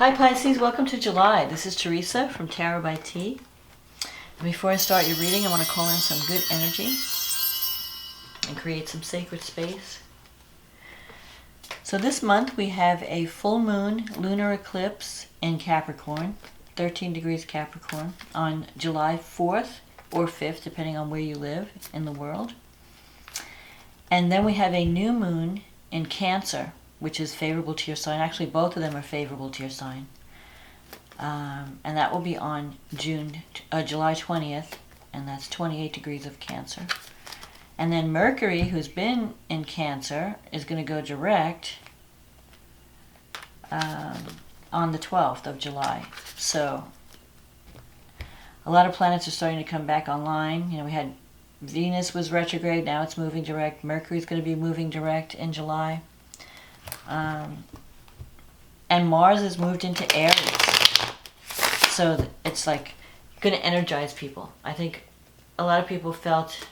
Hi Pisces, welcome to July. This is Teresa from Tarot by T. And before I start your reading, I want to call in some good energy and create some sacred space. So this month we have a full moon lunar eclipse in Capricorn, 13 degrees Capricorn, on July 4th or 5th, depending on where you live in the world. And then we have a new moon in Cancer, which is favorable to your sign. Actually, both of them are favorable to your sign. And that will be on July 20th, and that's 28 degrees of Cancer. And then Mercury, who's been in Cancer, is going to go direct on the 12th of July. So a lot of planets are starting to come back online. You know, we had Venus was retrograde, now it's moving direct. Mercury's going to be moving direct in July. And Mars has moved into Aries. So it's like going to energize people. I think a lot of people felt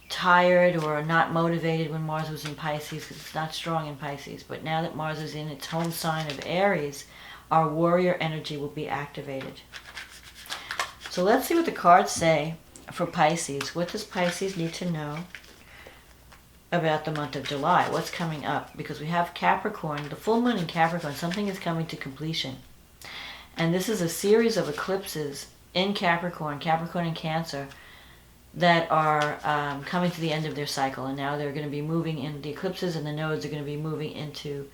tired or not motivated when Mars was in Pisces because it's not strong in Pisces. But now that Mars is in its home sign of Aries, our warrior energy will be activated. So let's see what the cards say for Pisces. What does Pisces need to know about the month of July? What's coming up? Because we have Capricorn, the full moon in Capricorn, something is coming to completion. And this is a series of eclipses in Capricorn and Cancer, that are coming to the end of their cycle. And now they're going to be moving in, the eclipses and the nodes are going to be moving into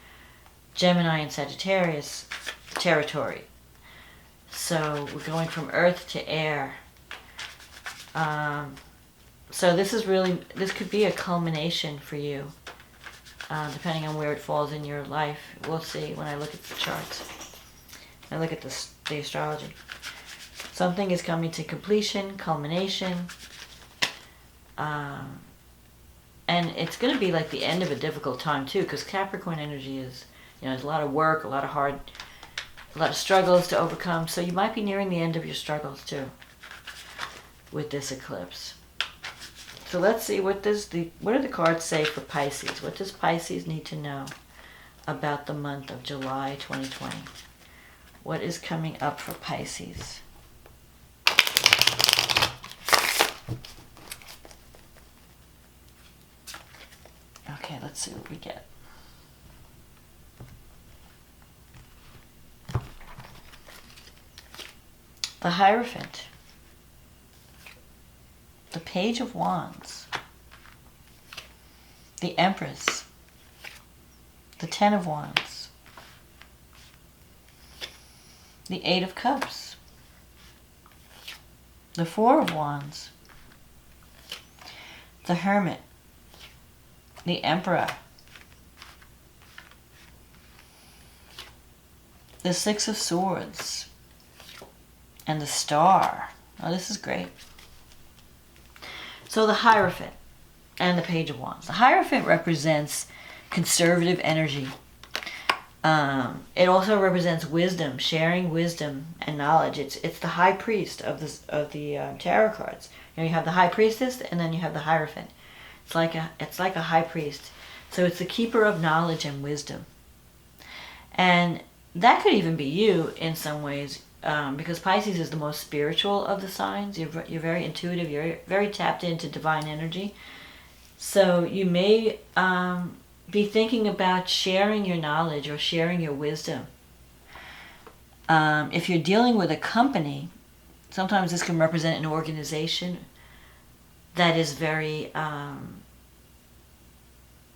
Gemini and Sagittarius territory. So we're going from earth to air. So this could be a culmination for you, depending on where it falls in your life. We'll see when I look at the charts. I look at the astrology. Something is coming to completion, culmination, and it's going to be like the end of a difficult time too, because Capricorn energy is, there's a lot of work, a lot of struggles to overcome. So you might be nearing the end of your struggles too with this eclipse. So let's see, what do the cards say for Pisces? What does Pisces need to know about the month of July 2020? What is coming up for Pisces? Okay, let's see what we get. The Hierophant. The Page of Wands, the Empress, the Ten of Wands, the Eight of Cups, the Four of Wands, the Hermit, the Emperor, the Six of Swords, and the Star. Oh, this is great. So the Hierophant and the Page of Wands. The Hierophant represents conservative energy. It also represents wisdom, sharing wisdom and knowledge. It's the High Priest of the tarot cards. You have the High Priestess, and then you have the Hierophant. It's like a High Priest. So it's the keeper of knowledge and wisdom. And that could even be you in some ways. Because Pisces is the most spiritual of the signs. You're very intuitive. You're very tapped into divine energy. So you may be thinking about sharing your knowledge or sharing your wisdom. If you're dealing with a company, sometimes this can represent an organization that is very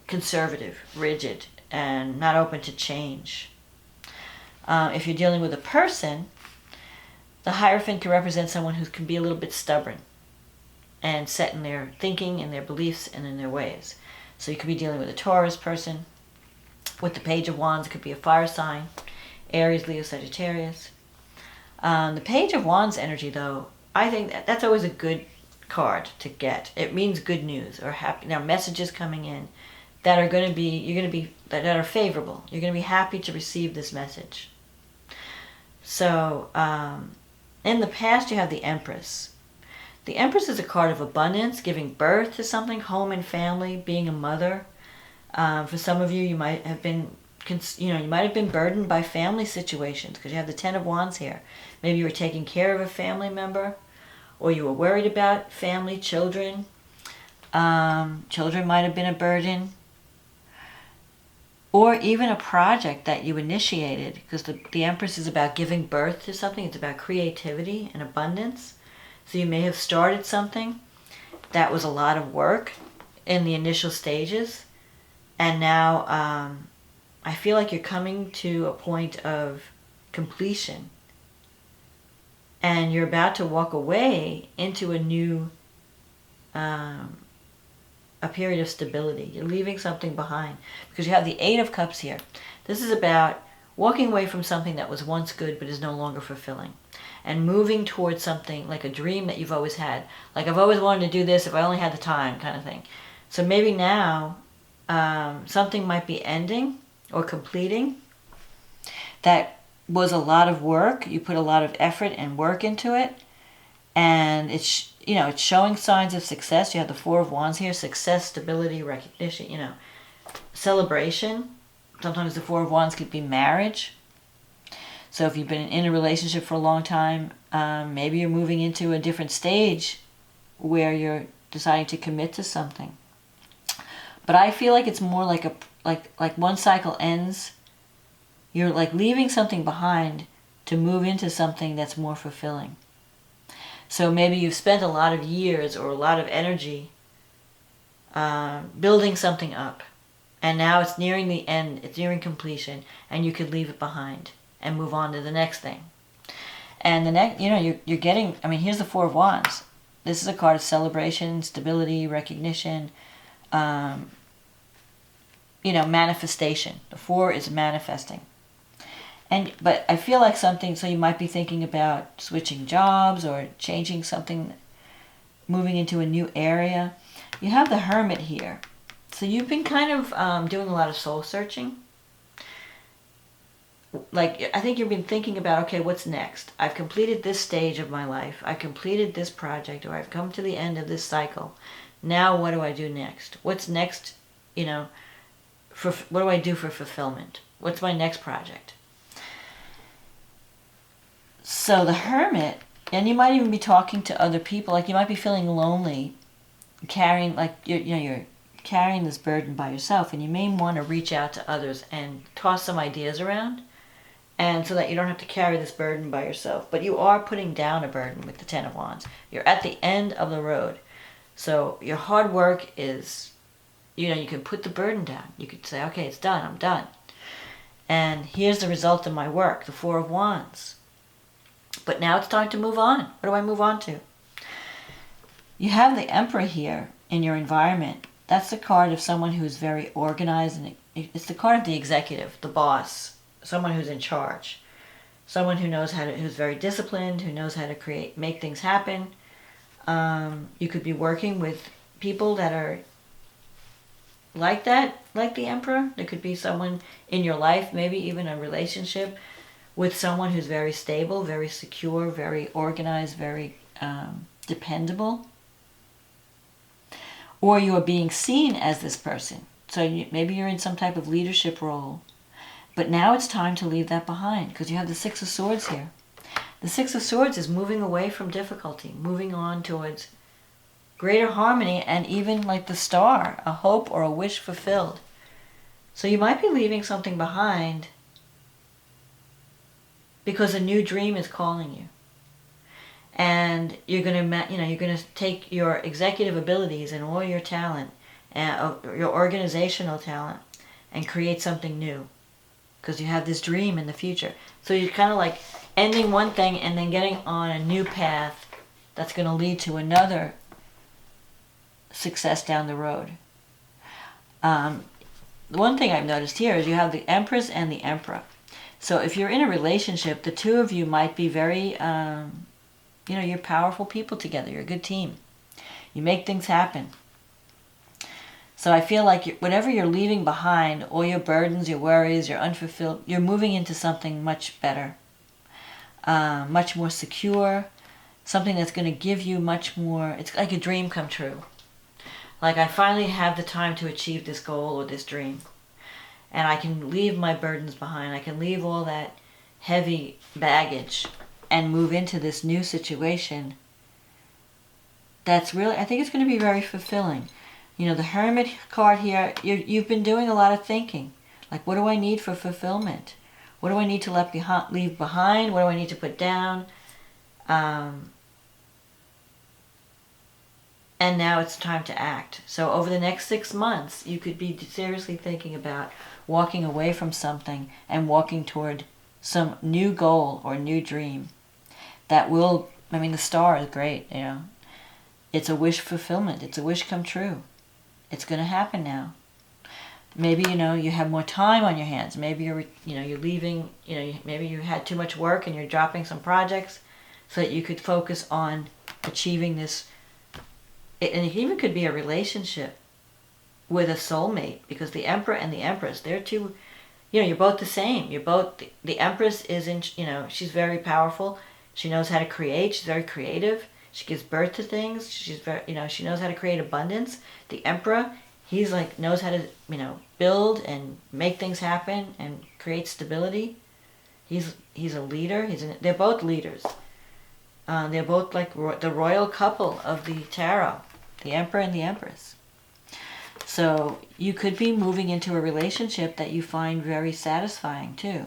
conservative, rigid, and not open to change. If you're dealing with a person, the Hierophant can represent someone who can be a little bit stubborn and set in their thinking and their beliefs and in their ways. So you could be dealing with a Taurus person. With the Page of Wands, it could be a fire sign, Aries, Leo, Sagittarius. The Page of Wands energy, though, I think that's always a good card to get. It means good news or happy. Now, messages coming in that are that are favorable. You're going to be happy to receive this message. So, in the past, you have the Empress. The Empress is a card of abundance, giving birth to something, home and family, being a mother. For some of you, you might have been you might have been burdened by family situations because you have the Ten of Wands here. Maybe you were taking care of a family member, or you were worried about family, children. Children might have been a burden. Or even a project that you initiated, because the Empress is about giving birth to something. It's about creativity and abundance. So you may have started something that was a lot of work in the initial stages, and now I feel like you're coming to a point of completion, and you're about to walk away into a new a period of stability. You're leaving something behind because you have the Eight of Cups here. This is about walking away from something that was once good but is no longer fulfilling, and moving towards something like a dream that you've always had. Like, I've always wanted to do this if I only had the time, kind of thing. So maybe now something might be ending or completing that was a lot of work. You put a lot of effort and work into it, and it's showing signs of success. You have the Four of Wands here: success, stability, recognition, celebration. Sometimes the Four of Wands could be marriage. So if you've been in a relationship for a long time, maybe you're moving into a different stage where you're deciding to commit to something. But I feel like it's more like like one cycle ends, you're like leaving something behind to move into something that's more fulfilling. So maybe you've spent a lot of years or a lot of energy building something up, and now it's nearing the end, it's nearing completion, and you could leave it behind and move on to the next thing. And the next, you're getting, here's the Four of Wands. This is a card of celebration, stability, recognition, manifestation. The Four is manifesting. But I feel like something, so you might be thinking about switching jobs or changing something, moving into a new area. You have the Hermit here. So you've been kind of doing a lot of soul searching. Like, I think you've been thinking about, okay, what's next? I've completed this stage of my life. I've completed this project, or I've come to the end of this cycle. Now what do I do next? What's next, what do I do for fulfillment? What's my next project? So the Hermit, and you might even be talking to other people, like you might be feeling lonely, carrying, like you're carrying this burden by yourself, and you may want to reach out to others and toss some ideas around, and so that you don't have to carry this burden by yourself. But you are putting down a burden with the Ten of Wands. You're at the end of the road. So your hard work is, you can put the burden down. You could say, okay, it's done, I'm done. And here's the result of my work, the Four of Wands. But now it's time to move on. What do I move on to? You have the Emperor here in your environment. That's the card of someone who's very organized, and it's the card of the executive, the boss, someone who's in charge, someone who knows who's very disciplined, who knows how to make things happen. You could be working with people that are like that, like the Emperor. There could be someone in your life, maybe even a relationship with someone who's very stable, very secure, very organized, very dependable. Or you are being seen as this person. So maybe you're in some type of leadership role. But now it's time to leave that behind, because you have the Six of Swords here. The Six of Swords is moving away from difficulty, moving on towards greater harmony, and even like the Star, a hope or a wish fulfilled. So you might be leaving something behind because a new dream is calling you. And you're going to take your executive abilities and all your talent, and your organizational talent, and create something new, because you have this dream in the future. So you're kind of like ending one thing and then getting on a new path that's going to lead to another success down the road. The one thing I've noticed here is you have the Empress and the Emperor. So if you're in a relationship, the two of you might be very, you're powerful people together. You're a good team. You make things happen. So I feel like whatever you're leaving behind, all your burdens, your worries, your unfulfilled, you're moving into something much better, much more secure, something that's going to give you much more. It's like a dream come true. Like, I finally have the time to achieve this goal or this dream. and I can leave my burdens behind. I can leave all that heavy baggage and move into this new situation that's really, I think it's going to be very fulfilling. You know, the Hermit card here, you've been doing a lot of thinking. Like, what do I need for fulfillment? What do I need to leave behind? What do I need to put down? And now it's time to act. So over the next 6 months, you could be seriously thinking about walking away from something and walking toward some new goal or new dream that will, I mean, the star is great, you know. It's a wish fulfillment. It's a wish come true. It's going to happen now. Maybe, you know, you have more time on your hands. Maybe you're leaving, maybe you had too much work and you're dropping some projects so that you could focus on achieving this. And it even could be a relationship with a soulmate, because the Emperor and the Empress, they're two, you're both the same. You're both, the Empress she's very powerful. She knows how to create. She's very creative. She gives birth to things. She's very, she knows how to create abundance. The Emperor, he's like, knows how to, build and make things happen and create stability. He's a leader. They're both leaders. They're both like the royal couple of the tarot, the Emperor and the Empress. So you could be moving into a relationship that you find very satisfying too.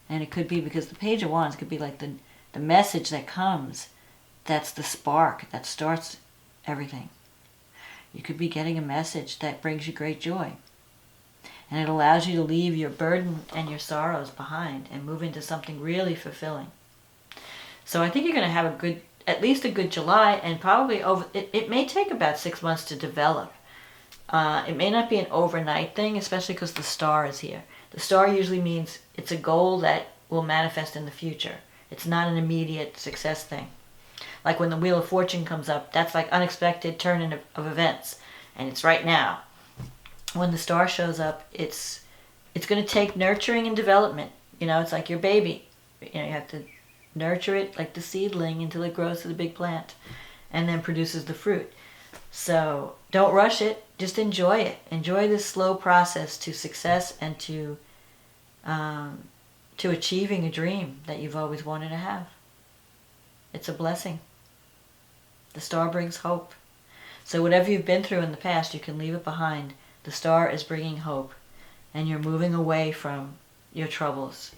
And it could be because the Page of Wands could be like the message that comes. That's the spark that starts everything. You could be getting a message that brings you great joy. And it allows you to leave your burden and your sorrows behind and move into something really fulfilling. So I think you're going to have at least a good July, and probably it may take about 6 months to develop. It may not be an overnight thing, especially because the star is here. The star usually means it's a goal that will manifest in the future. It's not an immediate success thing. Like when the Wheel of Fortune comes up, that's like unexpected turn of events, and it's right now. When the star shows up, it's going to take nurturing and development. It's like your baby. You have to nurture it like the seedling until it grows to the big plant and then produces the fruit. So don't rush it. Just enjoy it. Enjoy this slow process to success and to achieving a dream that you've always wanted to have. It's a blessing. The star brings hope. So whatever you've been through in the past, you can leave it behind. The star is bringing hope, and you're moving away from your troubles.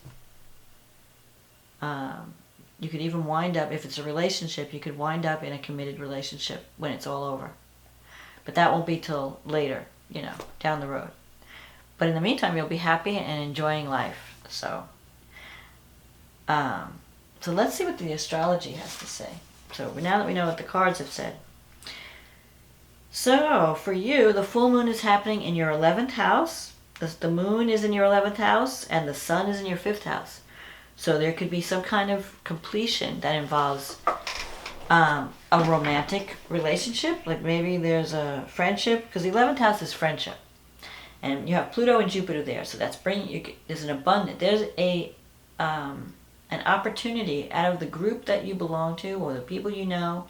You could even wind up, if it's a relationship, you could wind up in a committed relationship when it's all over. But that won't be till later, down the road. But in the meantime, you'll be happy and enjoying life. So let's see what the astrology has to say. So now that we know what the cards have said. So for you, the full moon is happening in your 11th house. The moon is in your 11th house, and the sun is in your 5th house. So there could be some kind of completion that involves a romantic relationship. Like maybe there's a friendship, because the 11th house is friendship. And you have Pluto and Jupiter there, so that's there's an abundance. There's an opportunity out of the group that you belong to or the people you know.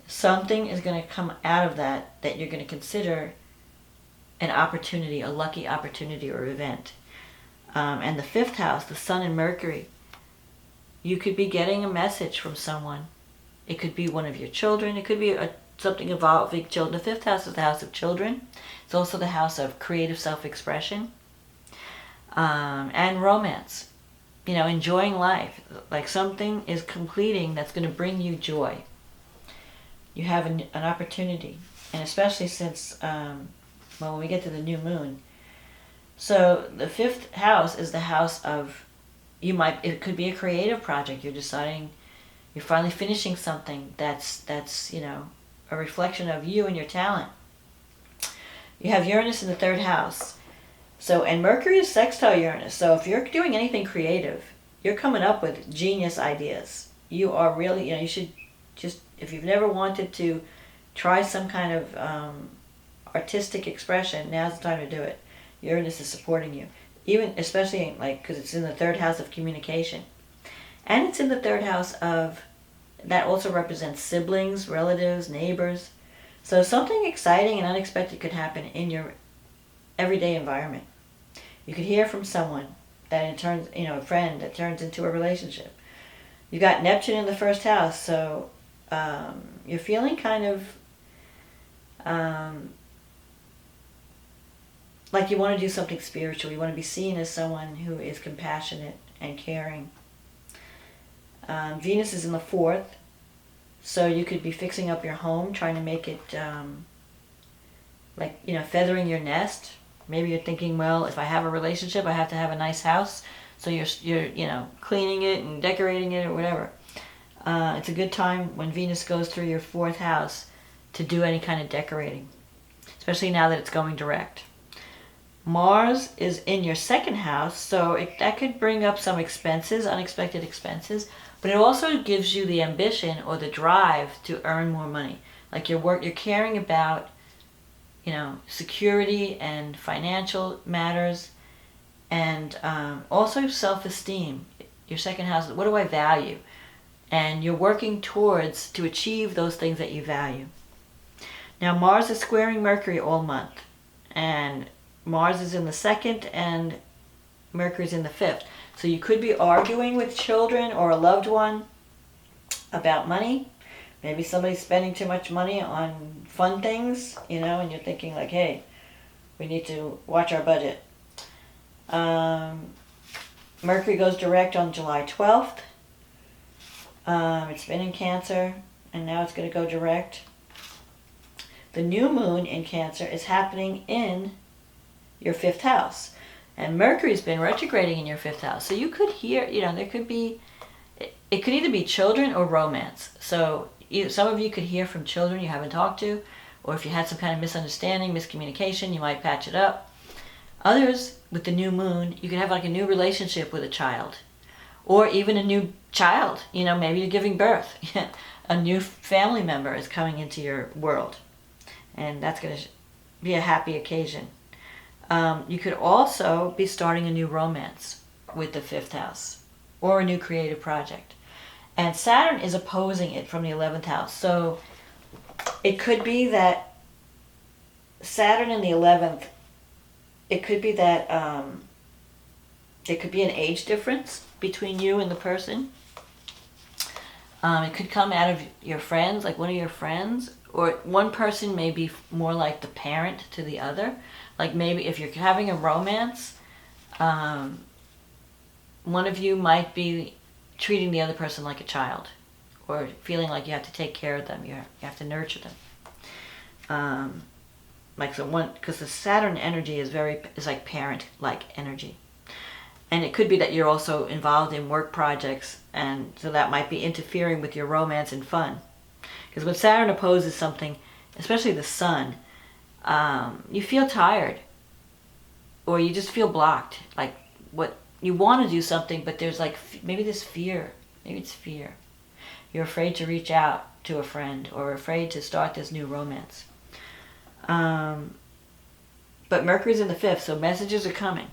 Something is going to come out of that you're going to consider an opportunity, a lucky opportunity or event. And the 5th house, the Sun and Mercury, you could be getting a message from someone. It could be one of your children. It could be something involving children. The 5th house is the house of children. It's also the house of creative self-expression and romance. Enjoying life. Like something is completing that's going to bring you joy. You have an opportunity. And especially since, when we get to the new moon. So the 5th house is the house of, it could be a creative project. You're deciding, you're finally finishing something that's a reflection of you and your talent. You have Uranus in the 3rd house. So, and Mercury is sextile Uranus. So if you're doing anything creative, you're coming up with genius ideas. You are really, you should just, if you've never wanted to try some kind of artistic expression, now's the time to do it. Uranus is supporting you. Even, especially because it's in the 3rd house of communication. And it's in the 3rd house that also represents siblings, relatives, neighbors. So something exciting and unexpected could happen in your everyday environment. You could hear from someone that it turns, a friend that turns into a relationship. You got Neptune in the first house, so you're feeling kind of like you want to do something spiritual. You want to be seen as someone who is compassionate and caring. Venus is in the fourth, so you could be fixing up your home, trying to make it feathering your nest. Maybe you're thinking, well, if I have a relationship, I have to have a nice house. So you're cleaning it and decorating it or whatever. It's a good time when Venus goes through your fourth house to do any kind of decorating, especially now that it's going direct. Mars is in your second house, so that could bring up some expenses, unexpected expenses, but it also gives you the ambition or the drive to earn more money. Like you're caring about, security and financial matters, and also self-esteem. Your second house, what do I value? And you're working to achieve those things that you value. Now Mars is squaring Mercury all month, and Mars is in the second and Mercury's in the fifth. So you could be arguing with children or a loved one about money. Maybe somebody's spending too much money on fun things, and you're thinking like, hey, we need to watch our budget. Mercury goes direct on July 12th. It's been in Cancer, and now it's going to go direct. The new moon in Cancer is happening in your fifth house. And Mercury's been retrograding in your fifth house. So you could hear, there could be, it could either be children or romance. So some of you could hear from children you haven't talked to, or if you had some kind of misunderstanding, miscommunication, you might patch it up. Others, with the new moon, you could have like a new relationship with a child, or even a new child. Maybe you're giving birth. A new family member is coming into your world, and that's going to be a happy occasion. You could also be starting a new romance with the fifth house, or a new creative project. And Saturn is opposing it from the 11th house. So it could be that Saturn in the 11th, it could be that there could be an age difference between you and the person. It could come out of your friends, like one of your friends, or one person may be more like the parent to the other. Like maybe if you're having a romance, one of you might be treating the other person like a child, or feeling like you have to take care of them, you have to nurture them. Because the Saturn energy is like parent-like energy. And it could be that you're also involved in work projects, and so that might be interfering with your romance and fun. Because when Saturn opposes something, especially the sun, you feel tired, or you just feel blocked. Like what you want to do something, but there's like maybe this fear. Maybe it's fear. You're afraid to reach out to a friend, or afraid to start this new romance. But Mercury's in the fifth, so messages are coming.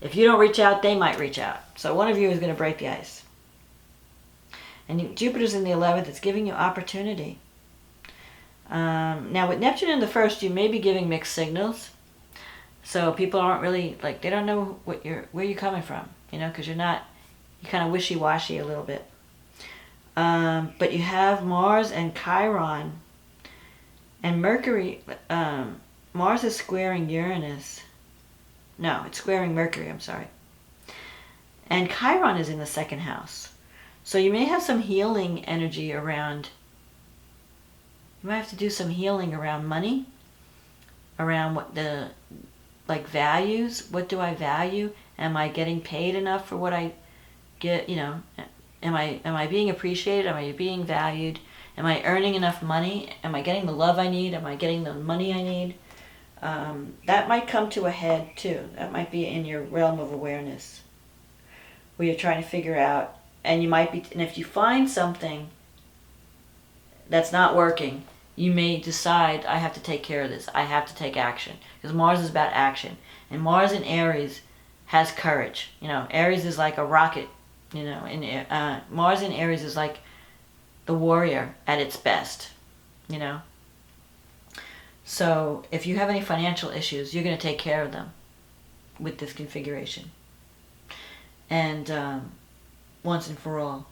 If you don't reach out, they might reach out. So one of you is going to break the ice. And Jupiter's in the 11th. It's giving you opportunity. Now with Neptune in the first, you may be giving mixed signals. So people aren't really, they don't know where you're coming from, because you're kind of wishy-washy a little bit. But you have Mars and Chiron and Mercury. Mars is squaring Uranus. No, it's squaring Mercury, I'm sorry. And Chiron is in the second house. So you may have some healing energy around, you might have to do some healing around money, around what values. What do I value? Am I getting paid enough for what I get? Am I being appreciated? Am I being valued? Am I earning enough money? Am I getting the love I need? Am I getting the money I need? That might come to a head too. That might be in your realm of awareness, where you're trying to figure out, and if you find something that's not working, you may decide, I have to take care of this. I have to take action. Because Mars is about action. And Mars in Aries has courage. Aries is like a rocket. Mars in Aries is like the warrior at its best. So if you have any financial issues, you're going to take care of them with this configuration. And once and for all.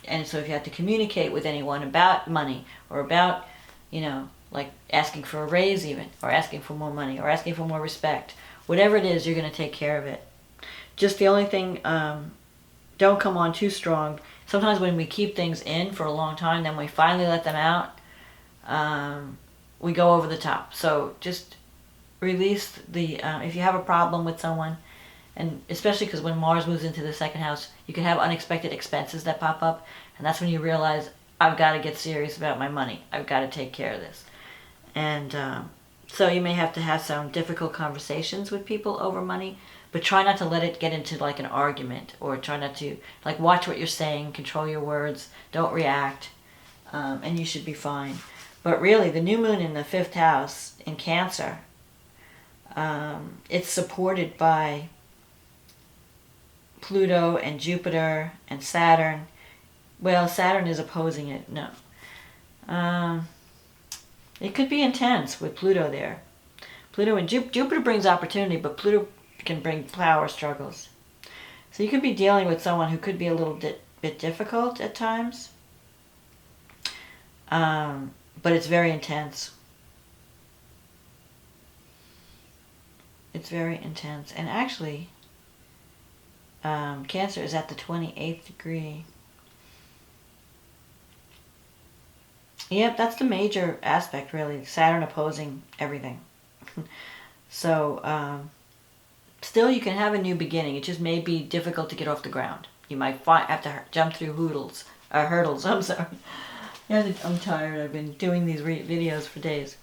And so if you have to communicate with anyone about money, or about, like asking for a raise even, or asking for more money, or asking for more respect, whatever it is, you're going to take care of it. Just the only thing, don't come on too strong. Sometimes when we keep things in for a long time, then we finally let them out, we go over the top. So just release the, if you have a problem with someone, and especially because when Mars moves into the second house, you can have unexpected expenses that pop up, and that's when you realize, I've got to get serious about my money. I've got to take care of this. And so you may have to have some difficult conversations with people over money, but try not to let it get into like an argument, or try not to, like, watch what you're saying, control your words, don't react, and you should be fine. But really, the new moon in the 5th house in Cancer, it's supported by Pluto and Jupiter and Saturn. Well, Saturn is opposing it. No. It could be intense with Pluto there. Pluto and Jupiter brings opportunity, but Pluto can bring power struggles. So you could be dealing with someone who could be a little bit difficult at times. But it's very intense. It's very intense. And actually, Cancer is at the 28th degree. Yep, that's the major aspect, really. Saturn opposing everything. So, still you can have a new beginning. It just may be difficult to get off the ground. You might have to jump through hurdles. I'm sorry. Yeah, I'm tired. I've been doing these videos for days.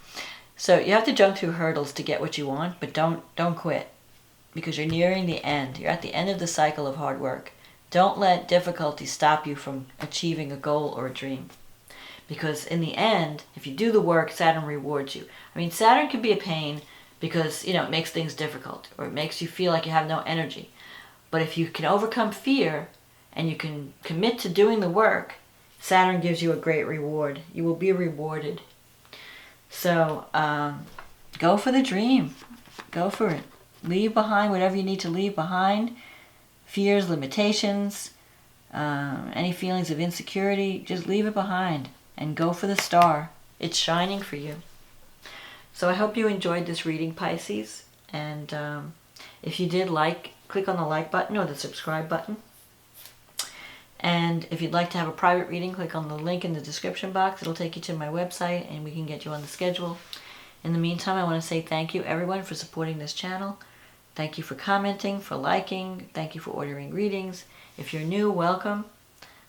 So you have to jump through hurdles to get what you want, but don't quit. Because you're nearing the end. You're at the end of the cycle of hard work. Don't let difficulty stop you from achieving a goal or a dream. Because in the end, if you do the work, Saturn rewards you. I mean, Saturn can be a pain because, it makes things difficult, or it makes you feel like you have no energy. But if you can overcome fear and you can commit to doing the work, Saturn gives you a great reward. You will be rewarded. So, go for the dream. Go for it. Leave behind whatever you need to leave behind. Fears, limitations, any feelings of insecurity, just leave it behind and go for the star. It's shining for you. So I hope you enjoyed this reading, Pisces. And if you did, click on the like button or the subscribe button. And if you'd like to have a private reading, click on the link in the description box. It'll take you to my website and we can get you on the schedule. In the meantime, I want to say thank you, everyone, for supporting this channel. Thank you for commenting, for liking. Thank you for ordering readings. If you're new, welcome.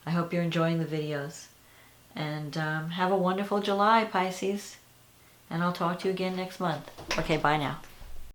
I hope you're enjoying the videos. And have a wonderful July, Pisces. And I'll talk to you again next month. Okay, bye now.